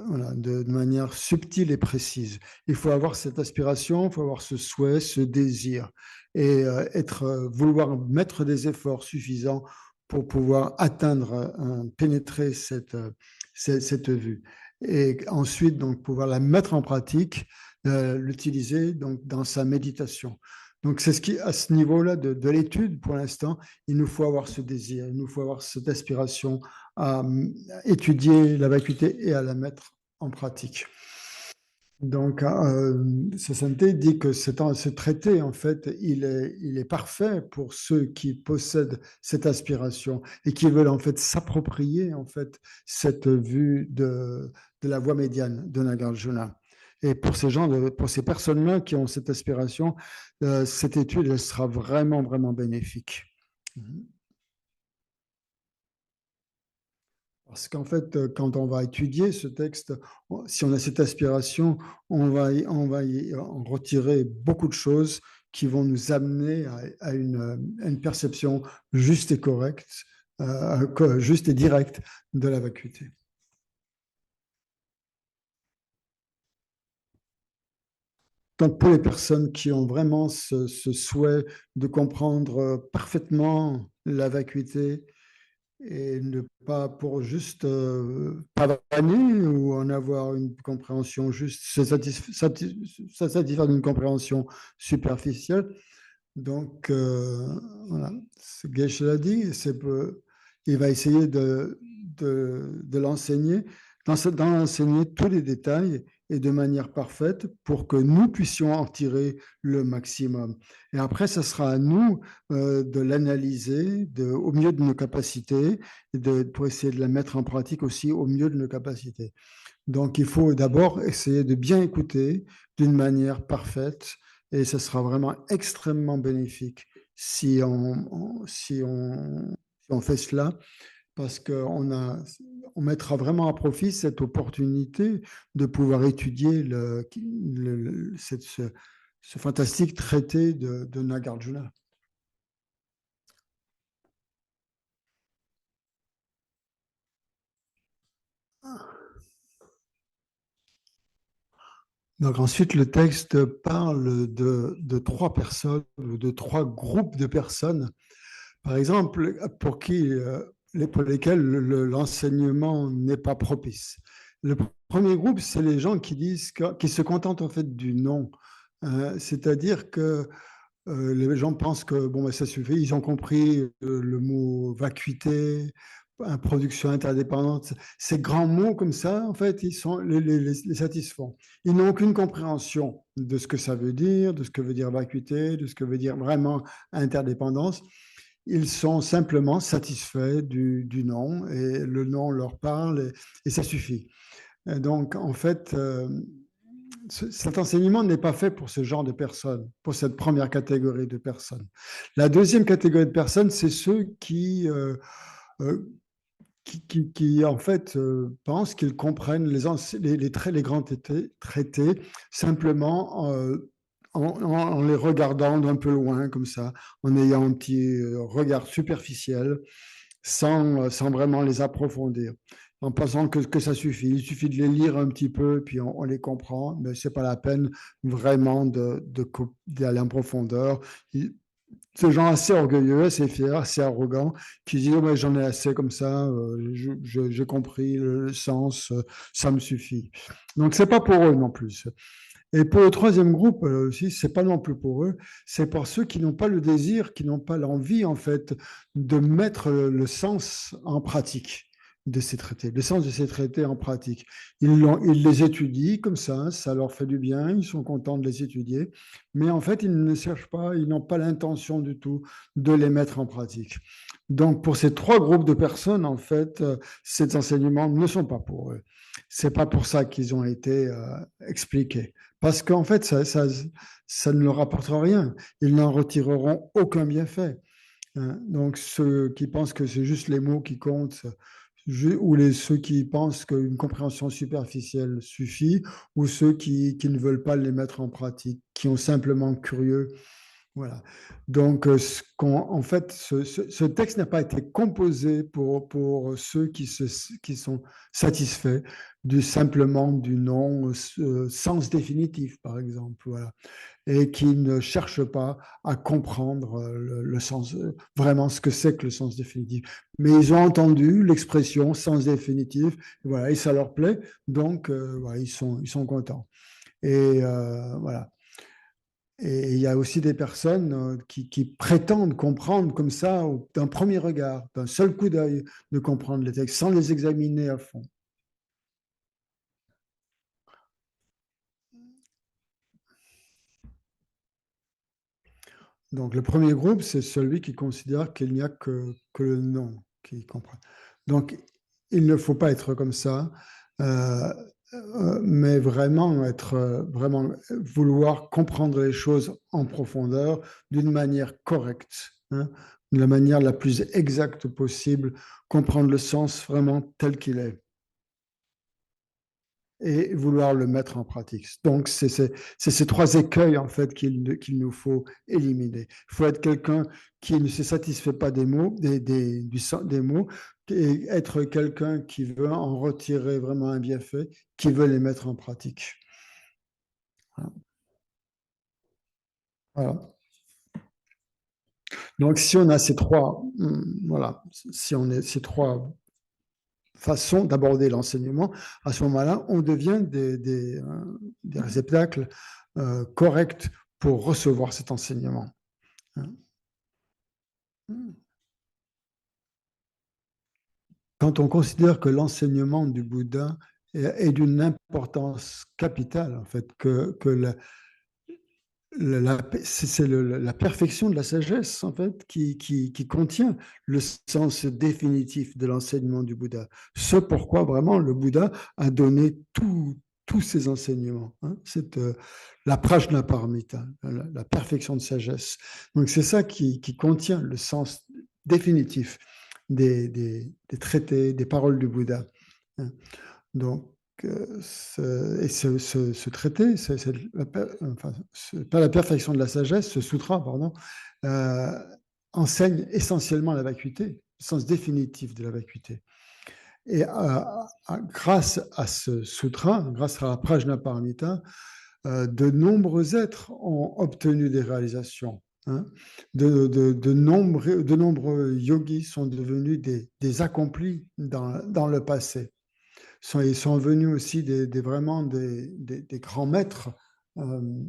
voilà, de manière subtile et précise. Il faut avoir cette aspiration, il faut avoir ce souhait, ce désir, et vouloir mettre des efforts suffisants pour pouvoir atteindre, pénétrer cette vue. Et ensuite, donc, pouvoir la mettre en pratique, l'utiliser donc, dans sa méditation. Donc, c'est ce qui, à ce niveau-là de l'étude, pour l'instant, il nous faut avoir ce désir, il nous faut avoir cette aspiration à étudier la vacuité et à la mettre en pratique. Donc, Sasanté dit que ce traité, en fait, il est parfait pour ceux qui possèdent cette aspiration et qui veulent, en fait, s'approprier, en fait, cette vue de la voie médiane de Nagarjuna. Et pour ces gens, pour ces personnes-là qui ont cette aspiration, cette étude, elle sera vraiment, vraiment bénéfique. Parce qu'en fait, quand on va étudier ce texte, si on a cette aspiration, on va y en retirer beaucoup de choses qui vont nous amener à une perception juste et correcte, juste et directe de la vacuité. Donc, pour les personnes qui ont vraiment ce souhait de comprendre parfaitement la vacuité, et ne pas pour juste pavaner ou en avoir une compréhension juste, se satisfaire d'une compréhension superficielle. Donc, voilà, ce que Geshe l'a dit, il va essayer de l'enseigner, d'enseigner tous les détails et de manière parfaite pour que nous puissions en tirer le maximum. Et après, ce sera à nous de l'analyser au mieux de nos capacités et pour essayer de la mettre en pratique aussi au mieux de nos capacités. Donc, il faut d'abord essayer de bien écouter d'une manière parfaite et ce sera vraiment extrêmement bénéfique si on fait cela parce on mettra vraiment à profit cette opportunité de pouvoir étudier ce fantastique traité de Nagarjuna. Donc ensuite, le texte parle de trois personnes ou de trois groupes de personnes, par exemple, pour lesquels l'enseignement n'est pas propice. Le premier groupe, c'est les gens qui se contentent en fait du nom. C'est-à-dire que les gens pensent que bon, ben, ça suffit, ils ont compris le mot vacuité, production interdépendante. Ces grands mots comme ça, en fait, les satisfont. Ils n'ont aucune compréhension de ce que ça veut dire, de ce que veut dire vacuité, de ce que veut dire vraiment interdépendance. Ils sont simplement satisfaits du nom et le nom leur parle et ça suffit. Et donc, en fait, cet enseignement n'est pas fait pour ce genre de personnes, pour cette première catégorie de personnes. La deuxième catégorie de personnes, c'est ceux euh, en fait, pensent qu'ils comprennent les grands traités simplement en les regardant d'un peu loin, comme ça, en ayant un petit regard superficiel, sans vraiment les approfondir, en pensant que ça suffit. Il suffit de les lire un petit peu, puis on les comprend, mais ce n'est pas la peine vraiment d'aller en profondeur. Ces gens assez orgueilleux, assez fiers, assez arrogants, qui disent oh, j'en ai assez comme ça, j'ai compris le sens, ça me suffit. Donc, ce n'est pas pour eux non plus. Et pour le troisième groupe aussi, c'est pas non plus pour eux, c'est pour ceux qui n'ont pas le désir, qui n'ont pas l'envie en fait de mettre le sens en pratique de ces traités, le sens de ces traités en pratique. Ils les étudient comme ça leur fait du bien, ils sont contents de les étudier, mais en fait, ils ne cherchent pas, ils n'ont pas l'intention du tout de les mettre en pratique. Donc, pour ces trois groupes de personnes, en fait, ces enseignements ne sont pas pour eux. C'est pas pour ça qu'ils ont été expliqués. Parce qu'en fait, ça ne leur apportera rien. Ils n'en retireront aucun bienfait. Hein. Donc, ceux qui pensent que c'est juste les mots qui comptent, ou ceux qui pensent qu'une compréhension superficielle suffit, ou ceux qui ne veulent pas les mettre en pratique, qui ont simplement curieux. Voilà. Donc, en fait, ce texte n'a pas été composé pour ceux qui sont satisfaits simplement du non sens définitif, par exemple. Voilà, et qui ne cherchent pas à comprendre le sens, vraiment ce que c'est que le sens définitif. Mais ils ont entendu l'expression sens définitif, voilà, et ça leur plaît, donc voilà, ils sont contents. Et voilà. Et il y a aussi des personnes qui prétendent comprendre comme ça, d'un premier regard, d'un seul coup d'œil, de comprendre les textes sans les examiner à fond. Donc, le premier groupe, c'est celui qui considère qu'il n'y a que le non qui comprend. Donc, il ne faut pas être comme ça, euh, mais vraiment vraiment vouloir comprendre les choses en profondeur d'une manière correcte, hein, de la manière la plus exacte possible, comprendre le sens vraiment tel qu'il est et vouloir le mettre en pratique. Donc, c'est ces trois écueils, en fait, qu'il nous faut éliminer. Il faut être quelqu'un qui ne se satisfait pas des mots, des mots, et être quelqu'un qui veut en retirer vraiment un bienfait, qui veut les mettre en pratique. Voilà. Donc, si on a ces trois, voilà, si on a ces trois façons d'aborder l'enseignement, à ce moment-là, on devient des réceptacles corrects pour recevoir cet enseignement. Quand on considère que l'enseignement du Bouddha est d'une importance capitale, en fait, que c'est la perfection de la sagesse, en fait, qui contient le sens définitif de l'enseignement du Bouddha. Ce pourquoi vraiment le Bouddha a donné tous ses enseignements. Hein. C'est la prajnaparamita, la perfection de sagesse. Donc c'est ça qui contient le sens définitif des traités, des paroles du Bouddha. Hein. Donc, ce traité, enfin, pas la perfection de la sagesse, ce sutra, pardon, euh, enseigne essentiellement la vacuité, le sens définitif de la vacuité. Et grâce à ce sutra, grâce à la Prajnaparamita, de nombreux êtres ont obtenu des réalisations. Hein. De nombreux yogis sont devenus des accomplis dans le passé. Ils sont venus aussi vraiment des grands maîtres euh,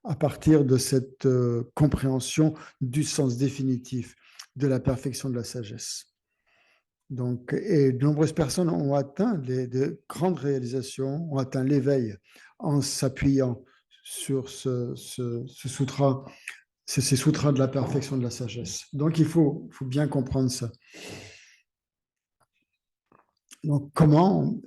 à partir de cette compréhension du sens définitif de la perfection de la sagesse. Donc, et de nombreuses personnes ont atteint de grandes réalisations, ont atteint l'éveil en s'appuyant sur ce sutra, ces sutras de la perfection de la sagesse. Donc, faut bien comprendre ça. Donc, comment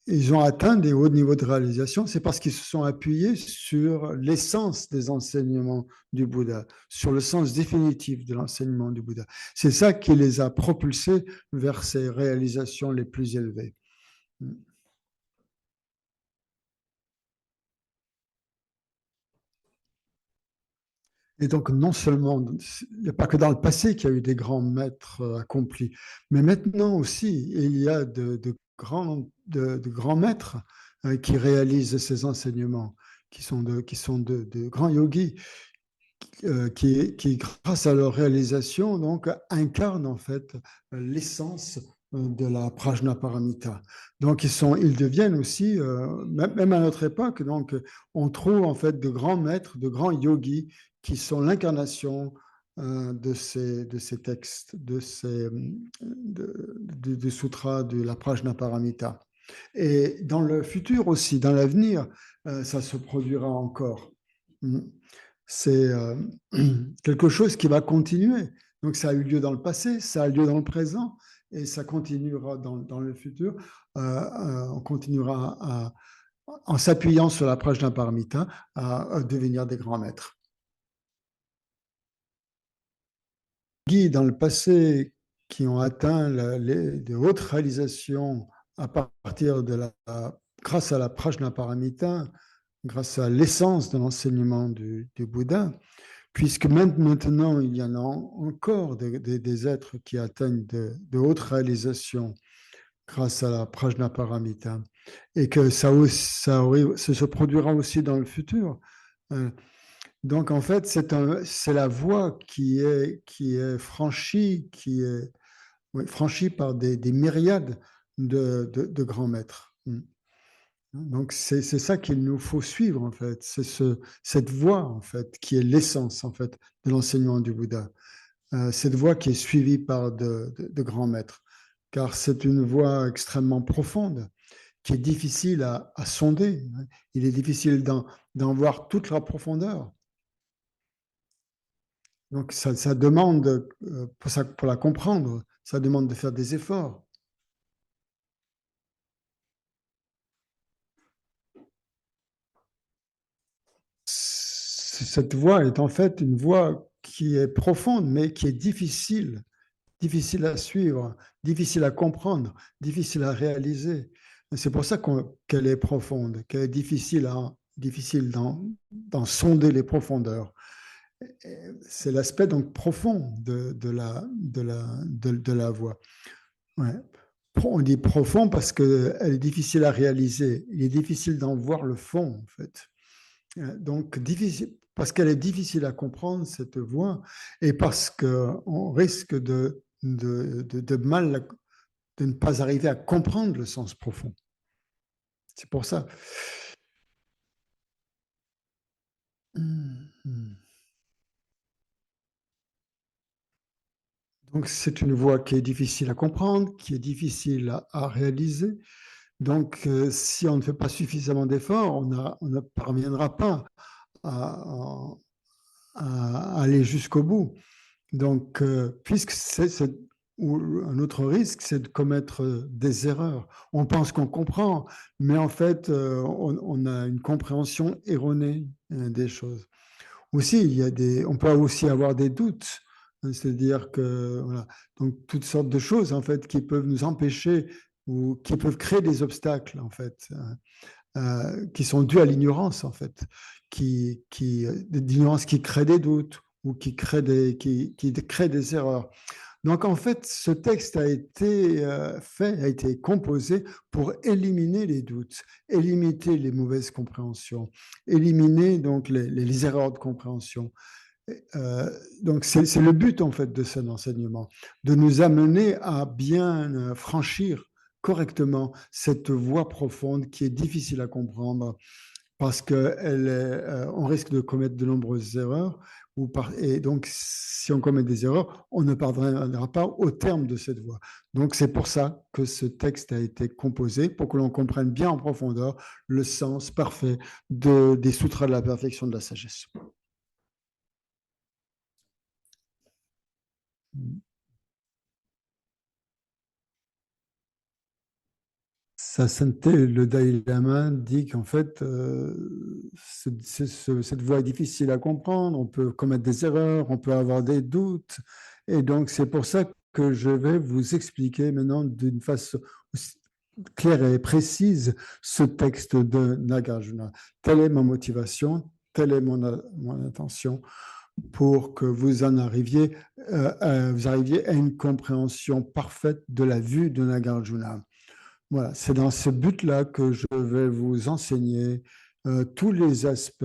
ils ont atteint des hauts niveaux de réalisation? C'est parce qu'ils se sont appuyés sur l'essence des enseignements du Bouddha, sur le sens définitif de l'enseignement du Bouddha. C'est ça qui les a propulsés vers ces réalisations les plus élevées. Et donc, non seulement, il n'y a pas que dans le passé qu'il y a eu des grands maîtres accomplis, mais maintenant aussi, il y a de grands maîtres qui réalisent ces enseignements, qui sont de grands yogis, qui, grâce à leur réalisation, donc, incarnent en fait l'essence de la Prajnaparamita. Donc, ils deviennent aussi, même à notre époque, donc, on trouve en fait de grands maîtres, de grands yogis qui sont l'incarnation de ces textes, de sutras de la Prajnaparamita. Et dans le futur aussi, dans l'avenir, ça se produira encore. C'est quelque chose qui va continuer. Donc ça a eu lieu dans le passé, ça a eu lieu dans le présent et ça continuera dans le futur. On continuera en s'appuyant sur la Prajnaparamita à devenir des grands maîtres. Guy, dans le passé, qui ont atteint de hautes réalisations à partir grâce à la Prajnaparamita, grâce à l'essence de l'enseignement du Bouddha, puisque maintenant il y en a encore des êtres qui atteignent de hautes réalisations grâce à la Prajnaparamita, et que ça se produira aussi dans le futur. Donc en fait, c'est la voie qui est franchie, oui, franchie par des myriades de grands maîtres. Donc c'est ça qu'il nous faut suivre en fait, c'est cette voie en fait qui est l'essence en fait de l'enseignement du Bouddha. Cette voie qui est suivie par de grands maîtres, car c'est une voie extrêmement profonde qui est difficile à sonder. Il est difficile d'en voir toute la profondeur. Donc ça demande, pour la comprendre, ça demande de faire des efforts. Cette voie est en fait une voie qui est profonde, mais qui est difficile à suivre, difficile à comprendre, difficile à réaliser. C'est pour ça qu'elle est profonde, qu'elle est difficile d'en sonder les profondeurs. C'est l'aspect donc profond de la voie. Ouais. On dit profond parce qu'elle est difficile à réaliser. Il est difficile d'en voir le fond, en fait. Donc, difficile, parce qu'elle est difficile à comprendre, cette voie, et parce qu'on risque de ne pas arriver à comprendre le sens profond. C'est pour ça. Donc, c'est une voie qui est difficile à comprendre, qui est difficile à réaliser. Donc, si on ne fait pas suffisamment d'efforts, on ne parviendra pas à, à aller jusqu'au bout. Donc, puisque ou un autre risque, c'est de commettre des erreurs. On pense qu'on comprend, mais en fait, on a une compréhension erronée des choses. Aussi, on peut aussi avoir des doutes, c'est-à-dire que voilà, donc toutes sortes de choses en fait qui peuvent nous empêcher ou qui peuvent créer des obstacles en fait, qui sont dus à l'ignorance en fait, d'ignorance qui crée des doutes ou qui crée des erreurs. Donc en fait, ce texte a été a été composé pour éliminer les doutes, éliminer les mauvaises compréhensions, éliminer donc les erreurs de compréhension. Donc c'est le but en fait de cet enseignement, de nous amener à bien franchir correctement cette voie profonde qui est difficile à comprendre parce qu'on risque de commettre de nombreuses erreurs. Et donc, si on commet des erreurs, on ne parviendra pas au terme de cette voie. Donc, c'est pour ça que ce texte a été composé, pour que l'on comprenne bien en profondeur le sens parfait des sutras de la perfection de la sagesse. Sa sainteté, le Dalai Lama dit qu'en fait, cette voie est difficile à comprendre, on peut commettre des erreurs, on peut avoir des doutes. Et donc, c'est pour ça que je vais vous expliquer maintenant d'une façon claire et précise ce texte de Nagarjuna. Telle est ma motivation, telle est mon intention pour que vous arriviez à une compréhension parfaite de la vue de Nagarjuna. Voilà, c'est dans ce but-là que je vais vous enseigner tous les aspects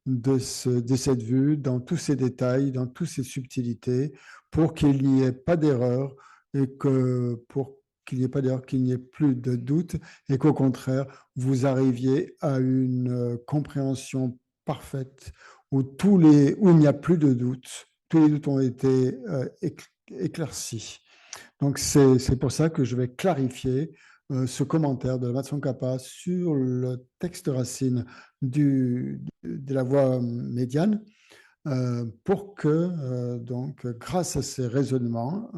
de cette vue, dans tous ses détails, dans toutes ses subtilités, pour qu'il n'y ait pas d'erreur et que pour qu'il n'y ait pas d'erreur, qu'il n'y ait plus de doute et qu'au contraire, vous arriviez à une compréhension parfaite où il n'y a plus de doute, tous les doutes ont été éclaircis. Donc, c'est pour ça que je vais clarifier ce commentaire de la Tsongkhapa sur le texte racine de la voie médiane pour que, donc, grâce à ces raisonnements,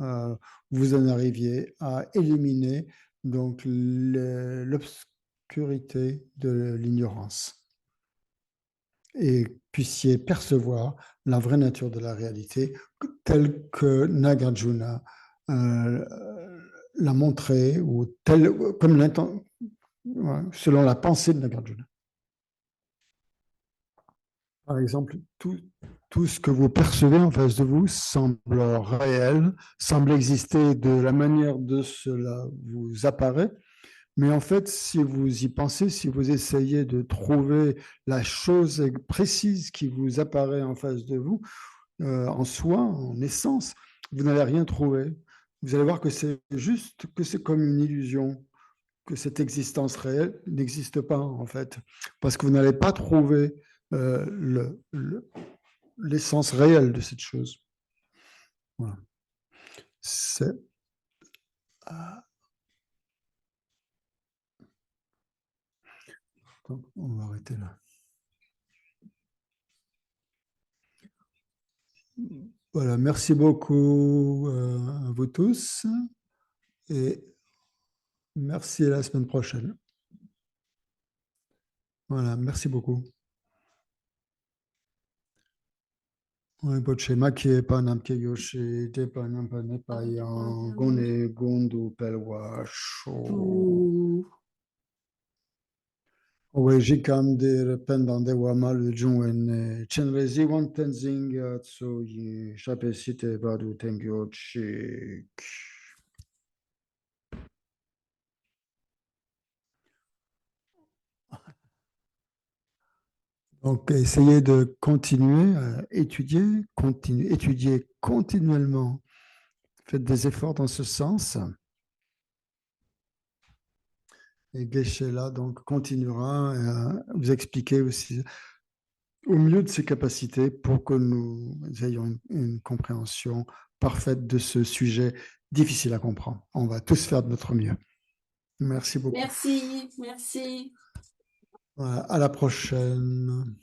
vous en arriviez à éliminer donc l'obscurité de l'ignorance et puissiez percevoir la vraie nature de la réalité telle que Nagarjuna euh, la montrer ou tel, comme ouais, selon la pensée de Nagarjuna. Par exemple, tout ce que vous percevez en face de vous semble réel, semble exister de la manière dont cela vous apparaît. Mais en fait, si vous y pensez, si vous essayez de trouver la chose précise qui vous apparaît en face de vous, en soi, en essence, vous n'allez rien trouver. Vous allez voir que c'est juste, que c'est comme une illusion, que cette existence réelle n'existe pas en fait, parce que vous n'allez pas trouver l'essence réelle de cette chose. Voilà. C'est, donc, on va arrêter là. Voilà, merci beaucoup à vous tous et merci à la semaine prochaine. Voilà, merci beaucoup. Rinpoche Maki Panam Keyoshi Te Panam Panepayan Gone Gondu Pelwa Sho Owe Jikam de Rependant de Wamal Jungen Chenrezi Wan Tenzing Tso Yi Chapesite Badu Tengyo Chik. Donc, essayez de continuer à étudier, étudier continuellement. Faites des efforts dans ce sens. Et Geshe-la, donc, continuera à vous expliquer aussi au mieux de ses capacités pour que nous ayons une compréhension parfaite de ce sujet difficile à comprendre. On va tous faire de notre mieux. Merci beaucoup. Merci, merci. Voilà, à la prochaine.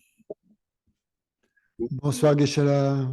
Bonsoir, Geshe-la.